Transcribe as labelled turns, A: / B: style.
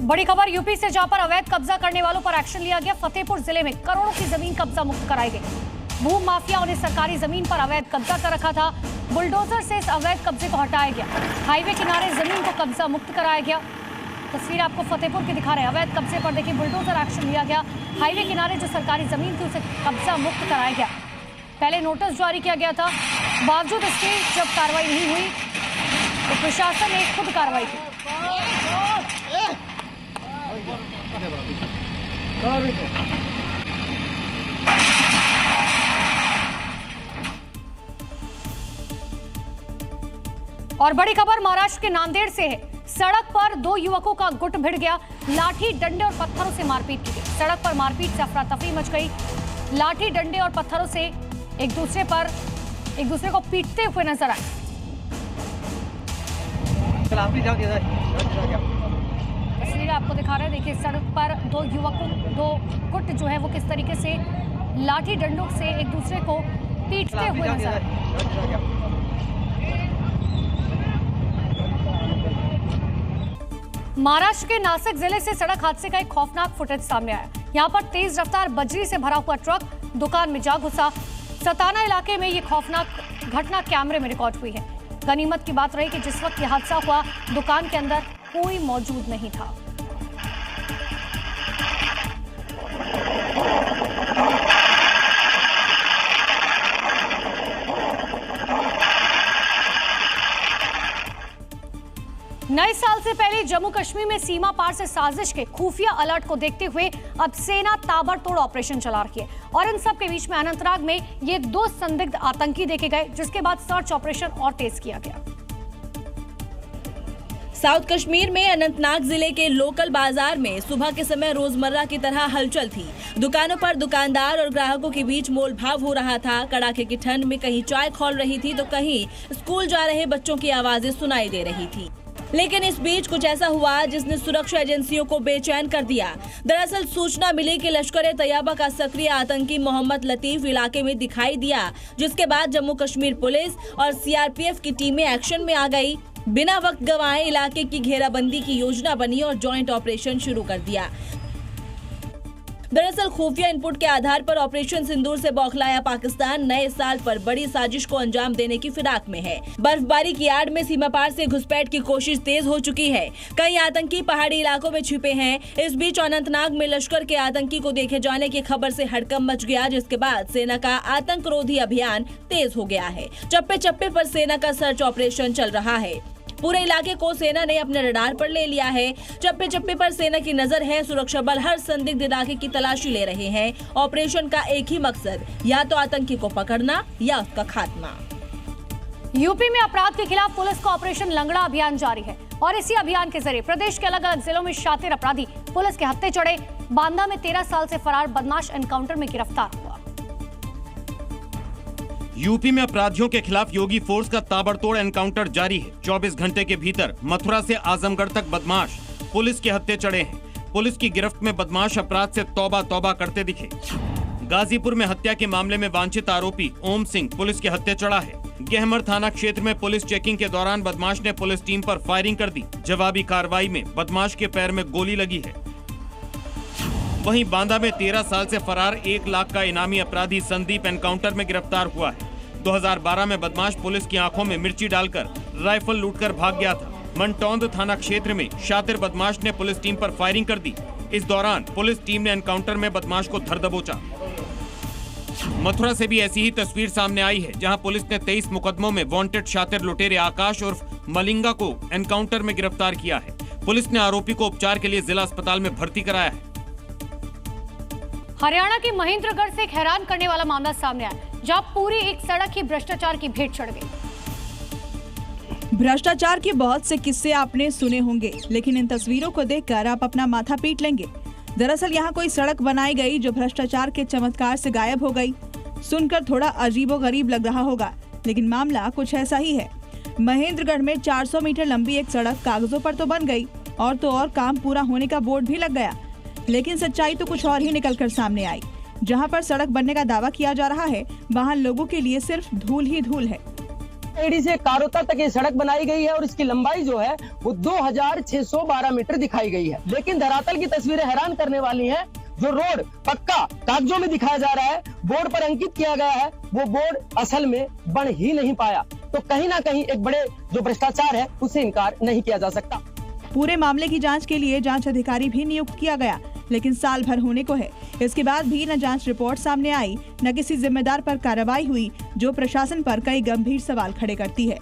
A: बड़ी खबर यूपी से, जहां पर अवैध कब्जा करने वालों पर एक्शन लिया गया। फतेहपुर जिले में करोड़ों की जमीन कब्जा मुक्त कराई गई। भू माफियाओं ने सरकारी जमीन पर अवैध कब्जा कर रखा था। बुलडोजर से इस अवैध कब्जे को हटाया गया। हाईवे किनारे जमीन को कब्जा मुक्त कराया गया। तस्वीर आपको फतेहपुर की दिखा रहे हैं। अवैध कब्जे पर देखिए बुलडोजर एक्शन लिया गया। हाईवे किनारे जो सरकारी जमीन थी उसे कब्जा मुक्त कराया गया। पहले नोटिस जारी किया गया था, बावजूद इसके जब कार्रवाई नहीं हुई तो प्रशासन ने खुद कार्रवाई की। और बड़ी खबर महाराष्ट्र के नांदेड़ से है। सड़क पर दो युवकों का गुट भिड़ गया। लाठी डंडे और पत्थरों से मारपीट की गई। सड़क पर मारपीट से अफरा तफरी मच गई। लाठी डंडे और पत्थरों से एक दूसरे को पीटते हुए नजर आए। तस्वीर आपको दिखा रहे हैं। देखिए सड़क पर दो गुट जो है वो किस तरीके से लाठी डंडों से एक दूसरे को पीटते हुए नजर आए। महाराष्ट्र के नासिक जिले से सड़क हादसे का एक खौफनाक फुटेज सामने आया। यहां पर तेज रफ्तार बजरी से भरा हुआ ट्रक दुकान में जा घुसा। सताना इलाके में ये खौफनाक घटना कैमरे में रिकॉर्ड हुई है। गनीमत की बात रही कि जिस वक्त ये हादसा हुआ दुकान के अंदर कोई मौजूद नहीं था। नए साल से पहले जम्मू कश्मीर में सीमा पार से साजिश के खुफिया अलर्ट को देखते हुए अब सेना ताबड़तोड़ ऑपरेशन चला रही है। और इन सब के बीच में अनंतनाग में ये दो संदिग्ध आतंकी देखे गए, जिसके बाद सर्च ऑपरेशन और तेज किया गया।
B: साउथ कश्मीर में अनंतनाग जिले के लोकल बाजार में सुबह के समय रोजमर्रा की तरह हलचल थी। दुकानों पर दुकानदार और ग्राहकों के बीच मोल भाव हो रहा था। कड़ाके की ठंड में कहीं चाय खौल रही थी तो कहीं स्कूल जा रहे बच्चों की आवाजें सुनाई दे रही थी। लेकिन इस बीच कुछ ऐसा हुआ जिसने सुरक्षा एजेंसियों को बेचैन कर दिया। दरअसल सूचना मिली कि लश्कर तैयबा का सक्रिय आतंकी मोहम्मद लतीफ इलाके में दिखाई दिया, जिसके बाद जम्मू कश्मीर पुलिस और सीआरपीएफ की टीमें एक्शन में आ गई। बिना वक्त गंवाए इलाके की घेराबंदी की योजना बनी और जॉइंट ऑपरेशन शुरू कर दिया। दरअसल खुफिया इनपुट के आधार पर ऑपरेशन सिंदूर से बौखलाया पाकिस्तान नए साल पर बड़ी साजिश को अंजाम देने की फिराक में है। बर्फबारी की आड़ में सीमा पार से घुसपैठ की कोशिश तेज हो चुकी है। कई आतंकी पहाड़ी इलाकों में छिपे हैं। इस बीच अनंतनाग में लश्कर के आतंकी को देखे जाने की खबर से हड़कंप मच गया, जिसके बाद सेना का आतंक रोधी अभियान तेज हो गया है। चप्पे चप्पे पर सेना का सर्च ऑपरेशन चल रहा है। पूरे इलाके को सेना ने अपने रडार पर ले लिया है। चप्पे चप्पे पर सेना की नजर है। सुरक्षा बल हर संदिग्ध इलाके की तलाशी ले रहे हैं। ऑपरेशन का एक ही मकसद, या तो आतंकी को पकड़ना या उसका खात्मा।
A: यूपी में अपराध के खिलाफ पुलिस का ऑपरेशन लंगड़ा अभियान जारी है और इसी अभियान के जरिए प्रदेश के अलग अलग जिलों में शातिर अपराधी पुलिस के हत्थे चढ़े। बांदा में 13 साल से फरार बदमाश एनकाउंटर में गिरफ्तार हुआ।
C: यूपी में अपराधियों के खिलाफ योगी फोर्स का ताबड़तोड़ एनकाउंटर जारी है। 24 घंटे के भीतर मथुरा से आजमगढ़ तक बदमाश पुलिस के हत्थे चढ़े हैं। पुलिस की गिरफ्त में बदमाश अपराध से तौबा तौबा करते दिखे। गाजीपुर में हत्या के मामले में वांछित आरोपी ओम सिंह पुलिस के हत्थे चढ़ा है। गहमर थाना क्षेत्र में पुलिस चेकिंग के दौरान बदमाश ने पुलिस टीम पर फायरिंग कर दी। जवाबी कार्रवाई में बदमाश के पैर में गोली लगी है। वहीं बांदा में 13 साल से फरार 1 लाख का इनामी अपराधी संदीप एनकाउंटर में गिरफ्तार हुआ है। 2012 में बदमाश पुलिस की आंखों में मिर्ची डालकर राइफल लूटकर भाग गया था। मंटौंद थाना क्षेत्र में शातिर बदमाश ने पुलिस टीम पर फायरिंग कर दी। इस दौरान पुलिस टीम ने एनकाउंटर में बदमाश को धर दबोचा। मथुरा से भी ऐसी ही तस्वीर सामने आई है, जहां पुलिस ने 23 मुकदमों में वांटेड शातिर लुटेरे आकाश उर्फ मलिंगा को एनकाउंटर में गिरफ्तार किया है। पुलिस ने आरोपी को उपचार के लिए जिला अस्पताल में भर्ती कराया है।
A: हरियाणा के महेंद्रगढ़ से एक हैरान करने वाला मामला सामने आया, जहां पूरी एक सड़क ही भ्रष्टाचार की भेंट चढ़ गई।
D: भ्रष्टाचार के बहुत से किस्से आपने सुने होंगे, लेकिन इन तस्वीरों को देखकर आप अपना माथा पीट लेंगे। दरअसल यहाँ कोई सड़क बनाई गई जो भ्रष्टाचार के चमत्कार से गायब हो गई। सुनकर थोड़ा अजीबोगरीब लग रहा होगा, लेकिन मामला कुछ ऐसा ही है। महेंद्रगढ़ में 400 मीटर लंबी एक सड़क कागजों पर तो बन गई और तो और काम पूरा होने का बोर्ड भी लग गया, लेकिन सच्चाई तो कुछ और ही निकलकर सामने आई। जहां पर सड़क बनने का दावा किया जा रहा है, वहां लोगों के लिए सिर्फ धूल ही धूल है।
E: एडी से कारोता तक ये सड़क बनाई गई है और इसकी लंबाई जो है वो 2612 मीटर दिखाई गई है। लेकिन धरातल की तस्वीरें हैरान करने वाली हैं। जो रोड पक्का कागजों में दिखाया जा रहा है, बोर्ड पर अंकित किया गया है, वो बोर्ड असल में बन ही नहीं पाया। तो कहीं ना कहीं एक बड़े जो भ्रष्टाचार है उससे इनकार नहीं किया जा सकता।
D: पूरे मामले की जांच के लिए जांच अधिकारी भी नियुक्त किया गया, लेकिन साल भर होने को है। इसके बाद भी न जांच रिपोर्ट सामने आई, न किसी जिम्मेदार पर कार्रवाई हुई, जो प्रशासन पर कई गंभीर सवाल खड़े करती है।